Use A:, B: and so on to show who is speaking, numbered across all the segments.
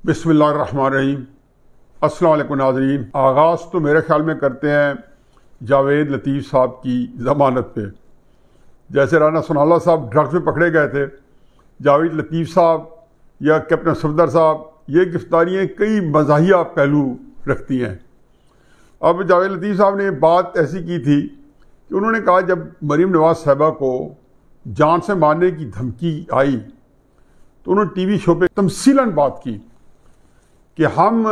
A: बिस्मिल्लाहिर्रहमानिर्रहीम। अस्सलाम वालेकुम नाज़रीन। आगाज़ तो मेरे ख्याल में करते हैं जावेद लतीफ़ साहब की ज़मानत पे। जैसे राना सनाउल्लाह साहब ड्रग्स में पकड़े गए थे, जावेद लतीफ़ साहब या कैप्टन सफदर साहब, ये गिरफ्तारियाँ कई मज़ाहिया पहलू रखती हैं। अब जावेद लतीफ़ साहब ने बात ऐसी की थी कि उन्होंने कहा जब मरीम नवाज़ साहिबा को जान से मारने की धमकी आई तो उन्होंने टीवी शो पे तमसीलन बात की कि हम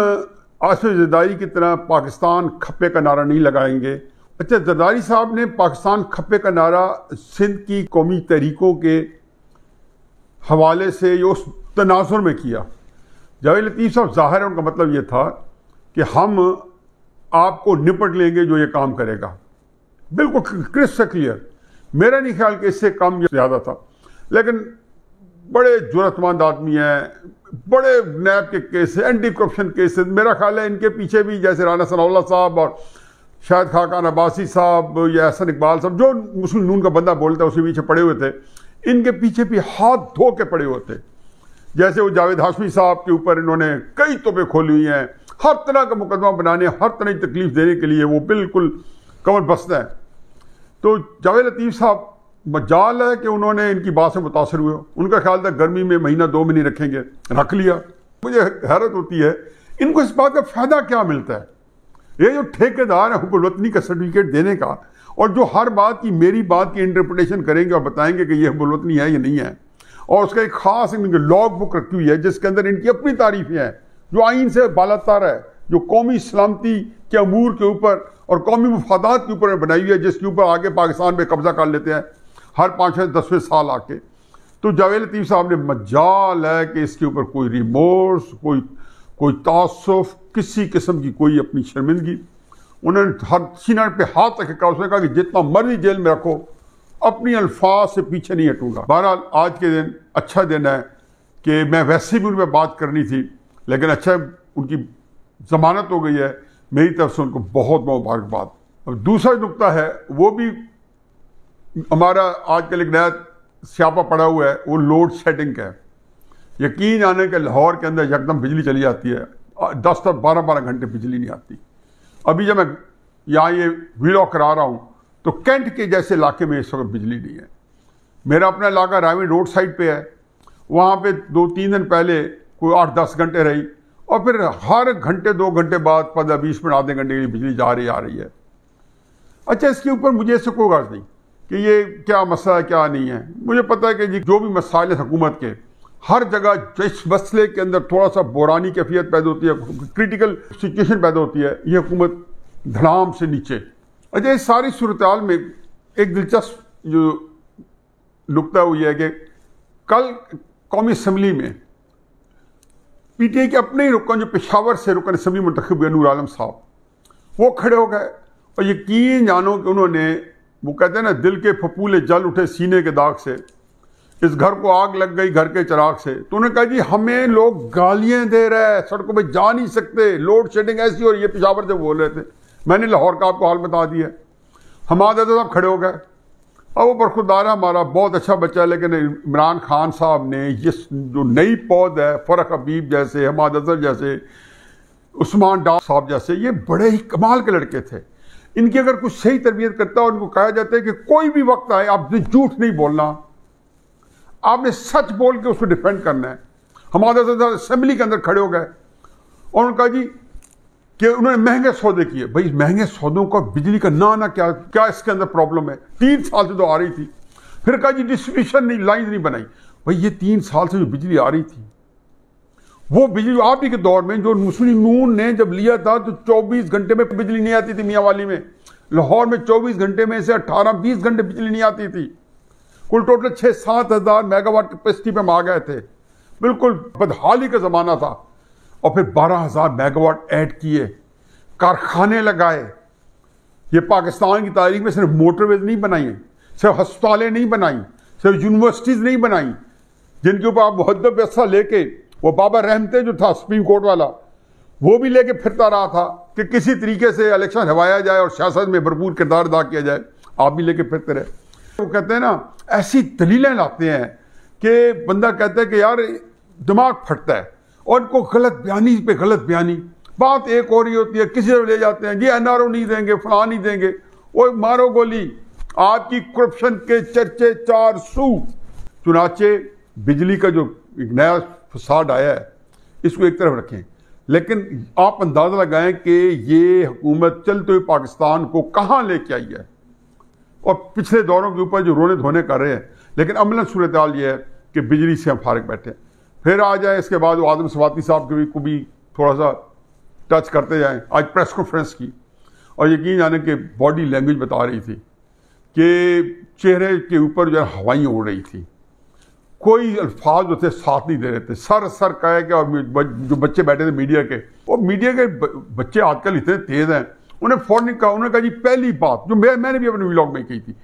A: आसिफ जरदारी की तरह पाकिस्तान खप्पे का नारा नहीं लगाएंगे। अच्छा, जरदारी साहब ने पाकिस्तान खप्पे का नारा सिंध की कौमी तहरीकों के हवाले से उस तनाजुर में किया। जावेद लतीफ़ साहब ज़ाहिर है उनका मतलब ये था कि हम आपको निपट लेंगे जो ये काम करेगा। बिल्कुल क्रिस्टल क्लियर। मेरा नहीं ख्याल कि इससे कम या ज़्यादा था, लेकिन बड़े जुर्रतमंद आदमी हैं, बड़े नैब के केस, एंटी करप्शन केस, मेरा ख्याल है इनके पीछे भी जैसे राना सनाउल्लाह साहब और शायद खाकान अब्बासी साहब या एहसन इकबाल साहब, जो मुस्लिम नून का बंदा बोलता है उसके पीछे पड़े हुए थे, इनके पीछे भी हाथ धो के पड़े हुए थे। जैसे वो जावेद हाशमी साहब के ऊपर इन्होंने कई तोपें खोली हुई हैं, हर तरह का मुकदमा बनाने, हर तरह की तकलीफ देने के लिए वो बिल्कुल कमर बस्ता है। तो जावेद लतीफ़ साहब मजाल है कि उन्होंने इनकी बात से मुतासर हुए। उनका ख्याल था गर्मी में महीना 2 महीने रखेंगे, रख लिया। मुझे हैरत होती है इनको इस बात का फ़ायदा क्या मिलता है। ये जो ठेकेदार है हुब्बुल वतनी का सर्टिफिकेट देने का, और जो हर बात की मेरी बात की इंटरप्रिटेशन करेंगे और बताएंगे कि ये हुब्बुल वतनी है या नहीं है, और उसका एक ख़ास इनकी लॉग बुक रखी हुई है जिसके अंदर इनकी अपनी तारीफ़ें हैं जो आइन से बालातर है, जो कौमी सलामती के अमूर के ऊपर और कौमी मफादात के ऊपर बनाई हुई है, जिसके ऊपर आगे पाकिस्तान में कब्जा कर लेते हैं हर 5-10वें साल आके। तो जावेद लतीफ़ साहब ने मजाल है कि इसके ऊपर कोई रिमोर्स, कोई तासुफ, किसी किस्म की कोई अपनी शर्मिंदगी, उन्होंने हर सीना पे हाथ रख कहा। उसने कहा कि जितना मर्जी जेल में रखो, अपनी अल्फाज से पीछे नहीं हटूंगा। बहरहाल आज के दिन अच्छा दिन है कि मैं वैसे भी उन पर बात करनी थी, लेकिन अच्छा उनकी जमानत हो गई है, मेरी तरफ से उनको बहुत बहुत मुबारकबाद। अब दूसरा नुकता है, वो भी हमारा आजकल एक नया स्यापा पड़ा हुआ है, वो लोड शेडिंग का है। यकीन आने के लाहौर के अंदर एकदम बिजली चली जाती है, 10 और 12 घंटे बिजली नहीं आती। अभी जब मैं यहाँ ये व्लॉग करा रहा हूँ तो कैंट के जैसे इलाके में इस वक्त बिजली नहीं है। मेरा अपना इलाका रायविन रोड साइड पे है, वहाँ पे 2-3 दिन पहले कोई 8-10 घंटे रही, और फिर हर घंटे 2 घंटे बाद 15-20 मिनट आधे घंटे के लिए बिजली जा रही आ रही है। अच्छा, इसके ऊपर मुझे इससे कोई गर्ज नहीं कि ये क्या मसला है क्या नहीं है। मुझे पता है कि जो भी मसाइल है हुकूमत के, हर जगह जिस मसले के अंदर थोड़ा सा बुरानी कैफियत पैदा होती है, क्रिटिकल सिचुएशन पैदा होती है, ये हुकूमत धड़ाम से नीचे। अच्छा, इस सारी सूरत हाल में एक दिलचस्प जो नुकता हुई है कि कल कौमी असम्बली में PTI के अपने ही रुकन, जो पेशावर से रुकन असम्बली मुंतखब हुए नूर आलम साहब, वो खड़े हो गए और यकीन जानो कि उन्होंने, वो कहते हैं ना, दिल के फपूले जल उठे सीने के दाग से, इस घर को आग लग गई घर के चिराग से। तो उन्होंने कहा जी हमें लोग गालियां दे रहे हैं, सड़कों पे जा नहीं सकते, लोड शेडिंग ऐसी हो रही है। पेशावर से बोल रहे थे, मैंने लाहौर का आपको हाल बता दिया। हमारे साहब खड़े हो गए। अब वो बरखुरदार हमारा बहुत अच्छा बच्चा है, लेकिन इमरान खान साहब ने ये जो नई पौध है, फरक हबीब जैसे, हमाद अजहर जैसे, उस्मान डार साहब जैसे, ये बड़े ही कमाल के लड़के थे। इनकी अगर कुछ सही तरबियत करता और उनको कहा जाता है कि कोई भी वक्त आए आपने झूठ नहीं बोलना, आपने सच बोल के उसको डिफेंड करना है। हमारे असेंबली के अंदर खड़े हो गए और उन्होंने कहा जी कि उन्होंने महंगे सौदे किए। भाई महंगे सौदों का बिजली का ना क्या इसके अंदर प्रॉब्लम है? 3 साल से तो आ रही थी। फिर कहा जी डिस्ट्रीब्यूशन नहीं, लाइन नहीं बनाई। भाई ये 3 साल से जो बिजली आ रही थी, वो बिजली आप ही के दौर में जो मुस्लिम नून ने जब लिया था तो 24 घंटे में बिजली नहीं आती थी। मियांवाली में, लाहौर में 24 घंटे में से 18-20 घंटे बिजली नहीं आती थी। कुल टोटल 6-7 हज़ार मेगावाट कैपेसिटी पे हम आ गए थे। बिल्कुल बदहाली का ज़माना था। और फिर 12,000 मेगावाट ऐड किए, कारखाने लगाए। ये पाकिस्तान की तारीख में सिर्फ मोटरवेज नहीं बनाई, सिर्फ अस्पतालें नहीं बनाई, सिर्फ यूनिवर्सिटीज़ नहीं बनाई, जिनके ऊपर आप मुहद्दब व्यवस्था लेके, वो बाबा रहमते जो था सुप्रीम कोर्ट वाला, वो भी लेके फिरता रहा था कि किसी तरीके से इलेक्शन हवाया जाए और सियासत में भरपूर किरदार अदा किया जाए। आप भी लेके फिरते रहे। वो कहते हैं ना, ऐसी दलीलें लाते हैं कि बंदा कहता है कि यार दिमाग फटता है। और उनको गलत बयानी पे गलत बयानी, बात एक हो रही होती है, किसी तरफ ले जाते हैं, ये एनआरओ नहीं देंगे, फलां नहीं देंगे, वो मारो गोली। आपकी करप्शन के चर्चे 400। चुनाचे बिजली का जो एक नया फसाद आया है, इसको एक तरफ रखें, लेकिन आप अंदाजा लगाएं कि ये हुकूमत चलते हुए पाकिस्तान को कहां लेके आई है, और पिछले दौरों के ऊपर जो रोने धोने कर रहे हैं, लेकिन अमलन सूरत हाल ये है कि बिजली से हम फारिग बैठे हैं। फिर आ जाए इसके बाद वो आदम सवाती साहब को भी थोड़ा सा टच करते जाएं। आज प्रेस कॉन्फ्रेंस की, और यकीन जाने कि बॉडी लैंग्वेज बता रही थी कि चेहरे के ऊपर जो है हवाइयाँ उड़ रही थी, कोई अल्फाज जो थे साथ नहीं दे रहे थे, सर सर कहे कि, और जो बच्चे बैठे थे मीडिया के, और मीडिया के बच्चे आजकल इतने तेज हैं, उन्हें फौरन कहा, उन्होंने कहा जी पहली बात जो मैंने भी अपने व्लॉग में कही थी,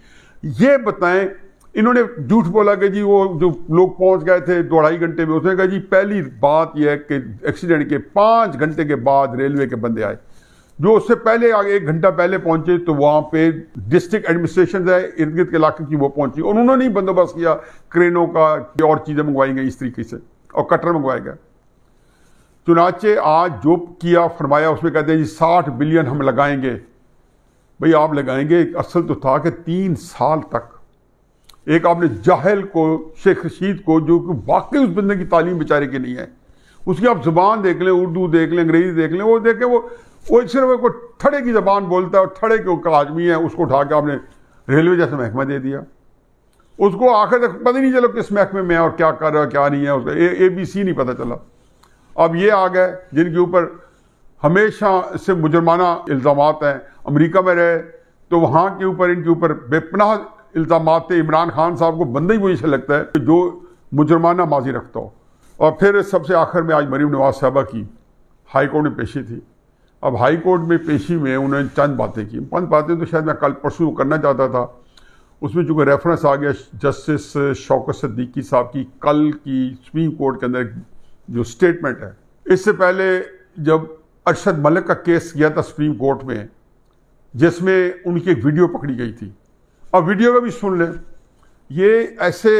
A: ये बताएं, इन्होंने झूठ बोला कि जी वो जो लोग पहुंच गए थे 2-2.5 घंटे में, उसने कहा जी पहली बात यह है कि एक्सीडेंट के 5 घंटे के बाद रेलवे के बंदे आए, जो उससे पहले 1 घंटा पहले पहुंचे तो वहां पे डिस्ट्रिक्ट एडमिनिस्ट्रेशन है इर्द गिर्द के इलाके की, वो पहुंची और उन्होंने ही बंदोबस्त किया, क्रेनों का और चीजें मंगवाई गई इस तरीके से, और कटर मंगवाए गए। चुनाचे आज जो किया फरमाया उसमें कहते हैं जी 60 बिलियन हम लगाएंगे। भाई आप लगाएंगे, असल तो था कि 3 साल तक एक आपने जाहिल को, शेख रशीद को, जो कि वाकई उस बंदे की तालीम बेचारे की नहीं है, उसकी आप जुबान देख लें, उर्दू देख लें, अंग्रेजी देख लें, वो देखें वो सिर्फ कोई ठड़े की जबान बोलता है और ठड़े के आदमी है, उसको उठा के आपने रेलवे जैसा महकमा दे दिया। उसको आखिर तक पता ही नहीं चला किस महकमे में है और क्या कर रहा है क्या नहीं है, उसका ABC नहीं पता चला। अब ये आ गए जिनके ऊपर हमेशा से मुजरमाना इल्ज़ामात हैं, अमेरिका में रहे तो वहाँ के ऊपर इनके ऊपर बेपनाह इल्ज़ामात थे। इमरान खान साहब को बंदा ही वही से लगता है जो मुजरमाना माजी रखता हो। और फिर सबसे आखिर में आज मरीम नवाज साहबा की हाई कोर्ट में पेशी थी। अब हाई कोर्ट में पेशी में उन्होंने चंद बातें की, 5 बातें तो शायद मैं कल परसों करना चाहता था, उसमें चूँकि रेफरेंस आ गया जस्टिस शौकत सिद्दीकी साहब की कल की सुप्रीम कोर्ट के अंदर जो स्टेटमेंट है। इससे पहले जब अरशद मलिक का केस गया था सुप्रीम कोर्ट में, जिसमें उनकी एक वीडियो पकड़ी गई थी, अब वीडियो का भी सुन लें, ये ऐसे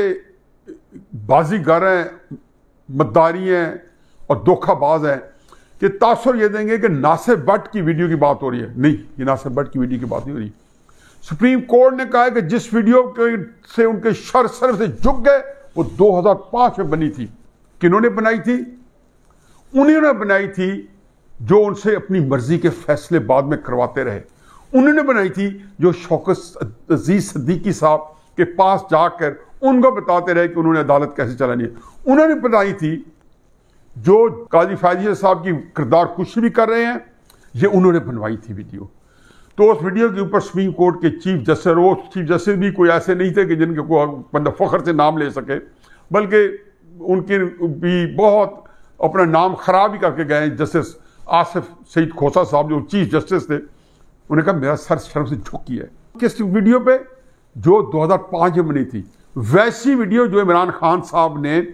A: बाजीगर हैं, मद्दारी हैं और धोखाबाज हैं कि तासुर ये देंगे कि नासिर भट्ट की वीडियो की बात हो रही है। नहीं, ये नासिर भट्ट की वीडियो की बात नहीं हो रही। सुप्रीम कोर्ट ने कहा है कि जिस वीडियो से उनके शर से झुक गए वो 2005 में बनी थी। किन्होंने बनाई थी? उन्होंने बनाई थी जो उनसे अपनी मर्जी के फैसले बाद में करवाते रहे। उन्होंने बनाई थी जो शौकत अजीज सिद्दीकी साहब के पास जाकर उनको बताते रहे कि उन्होंने अदालत कैसे चलानी है। उन्होंने बनाई थी जो काजी फैजी साहब की किरदार कुशी भी कर रहे हैं, ये उन्होंने बनवाई थी वीडियो। तो उस वीडियो के ऊपर सुप्रीम कोर्ट के चीफ जस्टिस, वो चीफ जस्टिस भी कोई ऐसे नहीं थे कि जिनके को बंदा फख्र से नाम ले सके, बल्कि उनके भी बहुत अपना नाम खराब ही करके गए। जस्टिस आसिफ सईद खोसा साहब जो चीफ जस्टिस थे, उन्हें कहा मेरा सर शर्म से झुकी है। किस वीडियो पे? जो 2005 में बनी थी, वैसी वीडियो जो इमरान खान साहब ने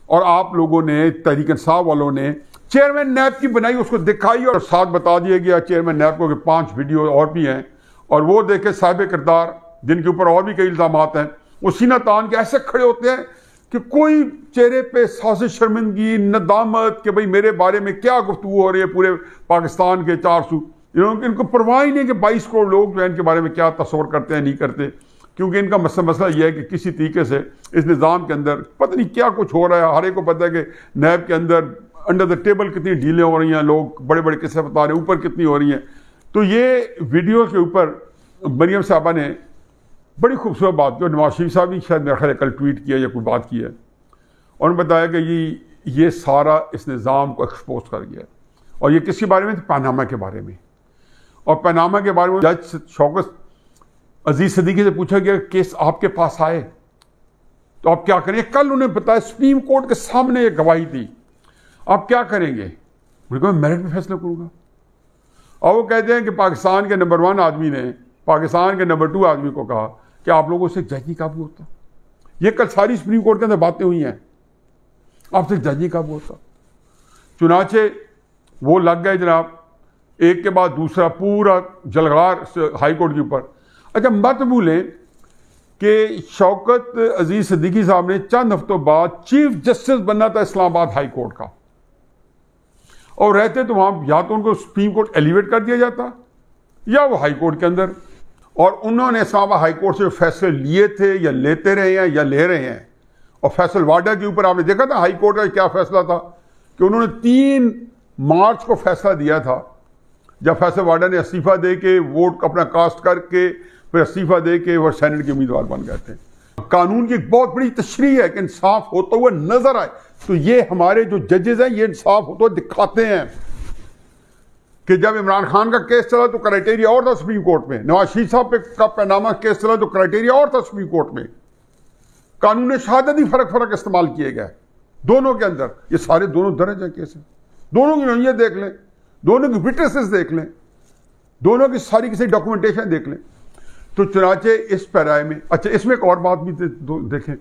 A: और आप लोगों ने, तहरीक इंसाफ वालों ने चेयरमैन नैब की बनाई, उसको दिखाई और साथ बता दिया गया चेयरमैन नैब को कि 5 वीडियो और भी हैं, और वो देखे साहिब किरदार जिनके ऊपर और भी कई इल्जामात हैं, वो सीना तान के ऐसे खड़े होते हैं कि कोई चेहरे पे साजिश, शर्मिंदगी, नदामत कि भाई मेरे बारे में क्या गुफ्तगू हो रही है पूरे पाकिस्तान के 400। इनको परवाह ही नहीं कि 22 करोड़ लोग जो है इनके बारे में क्या तस्वर करते हैं, नहीं करते, क्योंकि इनका मसला यह है कि किसी तरीके से इस निज़ाम के अंदर पता नहीं क्या कुछ हो रहा है। हर एक को पता है कि नैब के अंदर अंडर द टेबल कितनी डीलें हो रही हैं, लोग बड़े बड़े किस्से बता रहे हैं, ऊपर कितनी हो रही हैं। तो ये वीडियो के ऊपर मरियम साहबा ने बड़ी खूबसूरत बात की, और नवाज शरीफ साहब भी शायद मेरा ख्याल कल ट्वीट किया या कोई बात की है, और उन्होंने बताया कि ये सारा इस निज़ाम को एक्सपोज कर गया। और ये किसके बारे में? पनामा के बारे में। और पनामा के बारे में जज शौकत अजीज सिद्दीकी से पूछा गया केस आपके पास आए तो आप क्या करेंगे? कल उन्हें बताया सुप्रीम कोर्ट के सामने ये गवाही दी, आप क्या करेंगे? मैं मेरिट पे फैसला करूंगा। और वो कहते हैं कि पाकिस्तान के नंबर 1 आदमी ने पाकिस्तान के नंबर 2 आदमी को कहा कि आप लोगों से जज नहीं काबू होता। ये कल सारी सुप्रीम कोर्ट के अंदर बातें हुई हैं, आपसे जज नहीं काबू होता। चुनाचे वो लग गए जनाब, एक के बाद दूसरा पूरा जलगार हाई कोर्ट के ऊपर। अच्छा, मत भूलें कि शौकत अजीज सिद्दीकी साहब ने चंद हफ्तों बाद चीफ जस्टिस बनना था इस्लामाबाद हाई कोर्ट का। और रहते तो वहां या तो उनको सुप्रीम कोर्ट एलिवेट कर दिया जाता या वो हाई कोर्ट के अंदर। और उन्होंने इस्लामाबाद हाई कोर्ट से जो फैसले लिए थे या लेते रहे हैं या ले रहे हैं। और फैसल वाडा के ऊपर आपने देखा था हाई कोर्ट का क्या फैसला था कि उन्होंने 3 मार्च को फैसला दिया था, जब फैसल वाडा ने इस्तीफा दे के वोट अपना कास्ट करके फिर इस्तीफा दे के वो सेनेट के उम्मीदवार बन गए थे। कानून की एक बहुत बड़ी तशरीह है कि इंसाफ होता हुआ नजर आए। तो ये हमारे जो जजेस हैं ये इंसाफ होता हुआ दिखाते हैं कि जब इमरान खान का केस चला तो क्राइटेरिया और था सुप्रीम कोर्ट में, नवाज शरीफ साहब पे का पैनामा केस चला तो क्राइटेरिया और था सुप्रीम कोर्ट में। कानून शहादत ही फर्क इस्तेमाल किए गए दोनों के अंदर। ये सारे दोनों दर्ज है केस, दोनों की नौयत देख लें, दोनों की विटनेसेस देख लें, दोनों की सारी किसी डॉक्यूमेंटेशन देख लें। तो चुनाचे इस पैराए में अच्छा इसमें एक और बात भी देखें।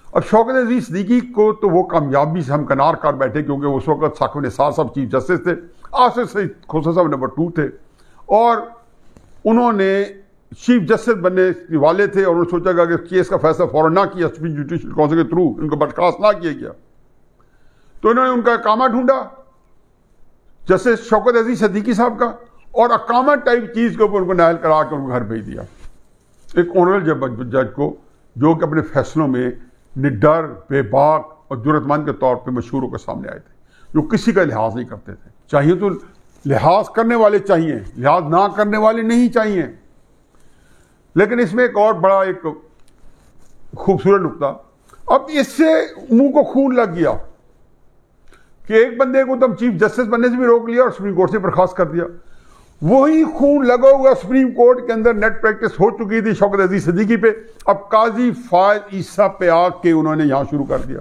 A: अब शौकत अजीज सिद्दीकी को तो वो कामयाबी से हम कनार कर बैठे क्योंकि उस वक्त साकिब निसार साहब चीफ जस्टिस थे, आसिफ सईद खोसा साहब नंबर 2 थे और उन्होंने चीफ जस्टिस बनने वाले थे और उन्होंने सोचा कि केस का फैसला फौरन ना किया सुप्रीम जुडिशल काउंसिल के थ्रू उनको बर्खास्त ना किया गया तो इन्होंने उनका अकामा ढूंढा जस्टिस शौकत अजीज सिद्दीकी साहब का और अकामा टाइप चीज के ऊपर उनको नायल करा के उनको घर भेज दिया एक ऑनरेबल जज को, जो कि अपने फैसलों में निडर, बेबाक और जुर्रतमंद के तौर पे मशहूर होकर सामने आए थे, जो किसी का लिहाज नहीं करते थे। चाहिए तो लिहाज करने वाले चाहिए, लिहाज ना करने वाले नहीं चाहिए। लेकिन इसमें एक और बड़ा एक खूबसूरत नुकता, अब इससे मुंह को खून लग गया कि एक बंदे को तो चीफ जस्टिस बनने से भी रोक लिया और सुप्रीम कोर्ट से बर्खास्त कर दिया। वही खून लगा हुआ सुप्रीम कोर्ट के अंदर नेट प्रैक्टिस हो चुकी थी शौकत अजीज सिद्दीकी पे, अब काजी फायज ईसा पे आके उन्होंने यहां शुरू कर दिया।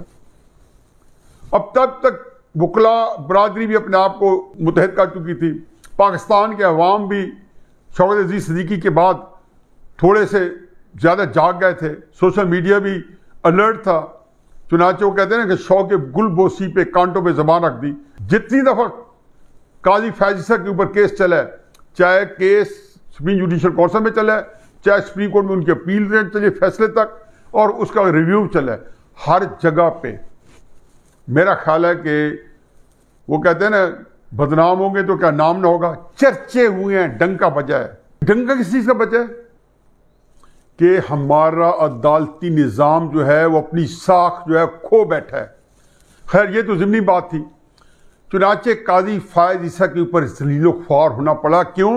A: अब तब तक वकला बरादरी भी अपने आप को मुतहद कर चुकी थी, पाकिस्तान के अवाम भी शौकत अजीज सिद्दीकी के बाद थोड़े से ज्यादा जाग गए थे, सोशल मीडिया भी अलर्ट था। चुनाचे वो कहते हैं ना कि शौक गुलबोसी पे कांटों पे जबान रख दी। जितनी दफा काजी फायज ईसा के ऊपर केस चला है, चाहे केस सुप्रीम जुडिशल काउंसिल में चला है, चाहे सुप्रीम कोर्ट में उनकी अपील चली फैसले तक और उसका रिव्यू चला है, हर जगह पे मेरा ख्याल है कि वो कहते हैं ना बदनाम होंगे तो क्या नाम ना होगा, चर्चे हुए हैं, डंका बजा है। डंका किस चीज का बजा है कि हमारा अदालती निज़ाम जो है वो अपनी साख जो है खो बैठा है। खैर ये तो ज़िमनी बात थी। चुनाचे काजी फायज ईसा के ऊपर जलीलो ख्वार होना पड़ा। क्यों?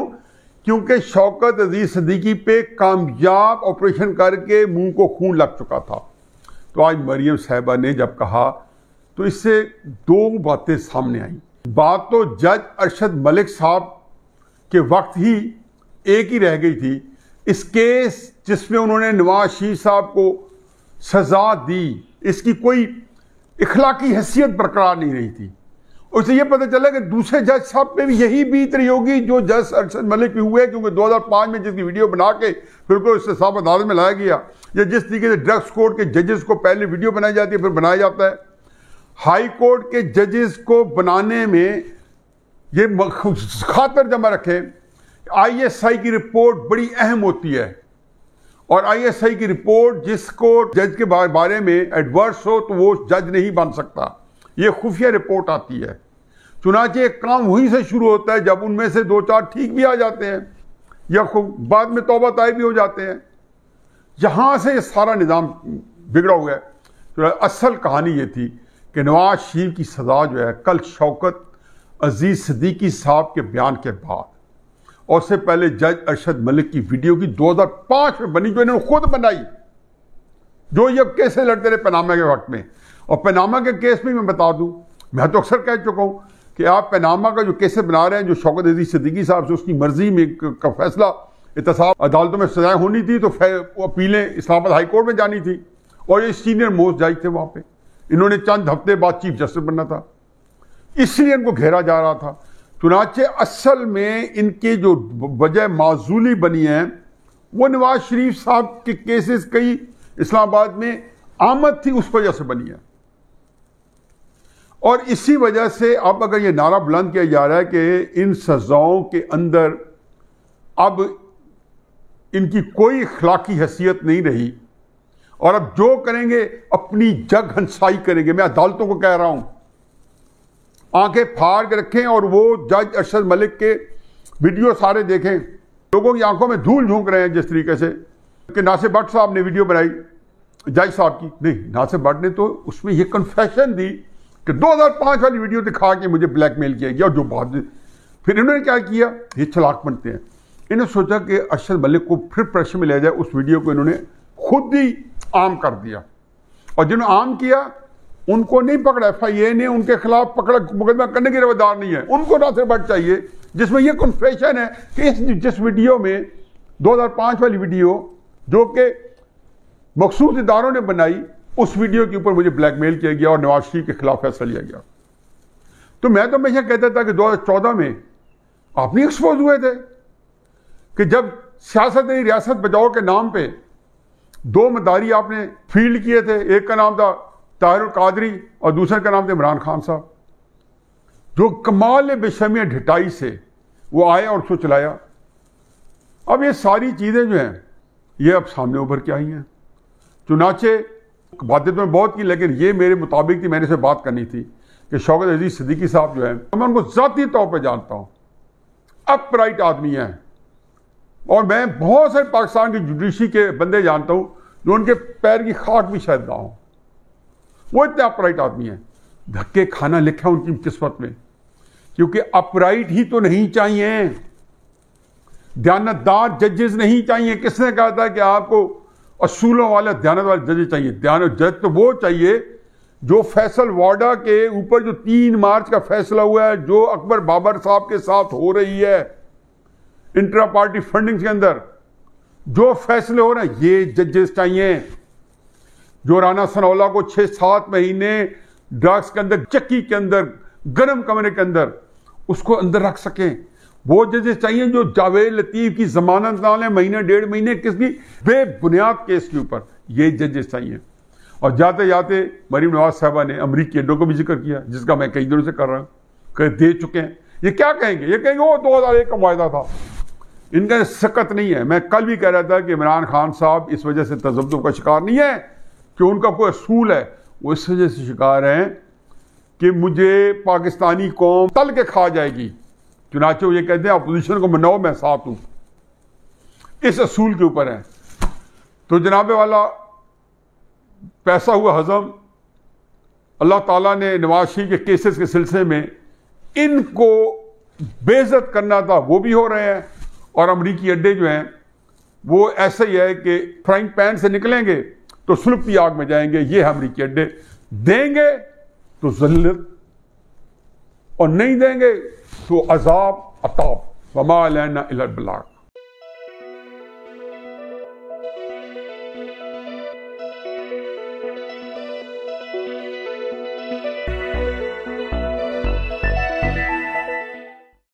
A: क्योंकि शौकत अजीज सिद्दीकी पे कामयाब ऑपरेशन करके मुंह को खून लग चुका था। तो आज मरियम साहिबा ने जब कहा तो इससे 2 बातें सामने आई। बात तो जज अरशद मलिक साहब के वक्त ही एक ही रह गई थी, इस केस जिसमें उन्होंने नवाज शरीफ साहब को सजा दी इसकी कोई इखलाकी हैसियत बरकरार नहीं रही थी। उससे यह पता चला कि दूसरे जज साहब पे भी यही बीत रही होगी जो जज अरशद मलिक पे हुए, क्योंकि 2005 में जिसकी वीडियो बना के फिर को इससे साहब अदालत में लाया गया, या जिस तरीके से ड्रग्स कोर्ट के जजेस को पहले वीडियो बनाई जाती है फिर बनाया जाता है, हाई कोर्ट के जजेस को बनाने में ये खातर जमा रखें। ISI की रिपोर्ट बड़ी अहम होती है और ISI की रिपोर्ट जिसको जज के बारे में एडवर्स हो तो वो जज नहीं बन सकता, ये खुफिया रिपोर्ट आती है। चुनाचे एक काम वहीं से शुरू होता है जब उनमें से 2-4 ठीक भी आ जाते हैं या बाद में तौबा ताइब भी हो जाते हैं। जहां से ये सारा निज़ाम बिगड़ा हुआ है। तो असल कहानी ये थी कि नवाज शरीफ की सजा जो है कल शौकत अजीज सिद्दीकी साहब के बयान के बाद और उससे पहले जज अरशद मलिक की वीडियो की 2005 में बनी, जो इन्होंने खुद बनाई, जो ये कैसे लड़ते रहे पनामा के वक्त में। और पनामा के केस में मैं बता दूं, मैं तो अक्सर कह चुका हूं कि आप पनामा का जो केसेस बना रहे हैं, जो शौकत अजीज सिद्दीकी साहब से उसकी मर्जी में का फैसला इत्तेसाब अदालतों में सजाएं होनी थी तो अपीलें इस्लामाबाद हाई कोर्ट में जानी थी और ये सीनियर मोस्ट जज थे वहां पे। इन्होंने चंद हफ्ते बाद चीफ जस्टिस बनना था, इसलिए इनको घेरा जा रहा था। चुनाचे असल में इनके जो वजह माजूली बनी है वो नवाज शरीफ साहब के केसेस कई इस्लामाबाद में आमद थी, उस वजह से बनी है। और इसी वजह से अब अगर ये नारा बुलंद किया जा रहा है कि इन सजाओं के अंदर अब इनकी कोई अखलाकी हैसियत नहीं रही और अब जो करेंगे अपनी जग हंसाई करेंगे, मैं अदालतों को कह रहा हूं, आंखें फाड़ के रखें और वो जज अरशद मलिक के वीडियो सारे देखें। लोगों की आंखों में धूल झोंक रहे हैं जिस तरीके से कि नासिर भट्ट साहब ने वीडियो बनाई जज साहब की, नहीं, नासिर भट्ट ने तो उसमें ये कन्फेशन दी कि 2005 वाली वीडियो दिखा के मुझे ब्लैकमेल किया गया। और जो बात फिर इन्होंने क्या किया, ये चालाक बनते हैं। इन्होंने सोचा कि अरशद मलिक को फिर प्रेशर में ले जाए, उस वीडियो को इन्होंने खुद ही आम कर दिया। और जिन्होंने आम किया उनको नहीं पकड़ा, FIA ने उनके खिलाफ पकड़ा, मुकदमा करने की रवादार नहीं है। उनको नासिर भट्ट चाहिए जिसमें यह कन्फेशन है कि जिस वीडियो में 2005 वाली वीडियो जो कि मखसूस इदारों ने बनाई, उस वीडियो के ऊपर मुझे ब्लैकमेल किया गया और नवाज शरीफ के खिलाफ फैसला लिया गया। तो मैं तो हमेशा कहता था कि 2014 में आप नहीं एक्सपोज हुए थे कि जब सियासत रियासत बचाओ के नाम पे 2 मदारी आपने फील्ड किए थे, एक का नाम था ताहिर कादरी और दूसरे का नाम था इमरान खान साहब, जो कमाल बेशर्मी ढिटाई से वो आए और उसको चलाया। अब ये सारी चीजें जो हैं ये अब सामने उभर के आई हैं। चुनाचे बातें तो मैं बहुत की, लेकिन ये मेरे मुताबिक थी, मैंने से बात करनी थी कि शौकत अजीज सिद्दीकी साहब जो है, मैं उनको ज़ाती तौर पर जानता हूँ, अपराइट आदमी हैं। और मैं बहुत सारे पाकिस्तान की जुडिशरी के बंदे जानता हूँ जो उनके पैर की खाक भी शायद ना हो, वो इतने अपराइट आदमी हैं। धक्के खाना लिखा उनकी किस्मत में, क्योंकि अपराइट ही तो नहीं चाहिए, दयानतदार जजेस नहीं चाहिए। किसने कहा था कि आपको असूलों वाले दयानत वाले जजेस चाहिए? दयानत जज तो वो चाहिए जो फैसल वाडा के ऊपर जो 3 मार्च का फैसला हुआ है, जो अकबर बाबर साहब के साथ हो रही है इंट्रा पार्टी फंडिंग के अंदर जो फैसले हो रहे हैं, ये जजेस चाहिए। जो राना सनाउल्लाह को 6-7 महीने ड्रग्स के अंदर, चक्की के अंदर, गर्म कमरे के अंदर उसको अंदर रख सकें, वो जजेस चाहिए जो जावेद लतीफ की जमानत ना लें महीने 1.5 महीने किसी बेबुनियाद केस के ऊपर, ये जजेस चाहिए। और जाते जाते मरीम नवाज साहबा ने अमरीकी अड्डों को भी जिक्र किया, जिसका मैं कई दिनों से कर रहा हूं, कह दे चुके हैं। ये क्या कहेंगे? ये कहेंगे वो 2001 का मुआहदा था। इनका सकत नहीं है। मैं कल भी कह रहा था कि इमरान खान साहब इस वजह से तजब्बुब का शिकार नहीं है कि उनका कोई असूल है, वो इस वजह से शिकार हैं कि मुझे पाकिस्तानी कौम तल के खा जाएगी। चुनाचे वो ये कहते हैं अपोजिशन को मनाओ, मैं साथ हूं, इस असूल के ऊपर है। तो जनाबे वाला पैसा हुआ हजम, अल्लाह ताला ने नवाज शरीफ के केसेस के सिलसिले में इनको बेइज्जत करना था, वो भी हो रहे हैं। और अमरीकी अड्डे जो हैं वो ऐसे ही है कि फ्राइंग पैन से निकलेंगे तो सुलगती आग में जाएंगे। ये अमरीकी अड्डे देंगे तो ज़िल्लत और नहीं देंगे तो अजाब अताब। वमा अलैना इल्लल बलाग।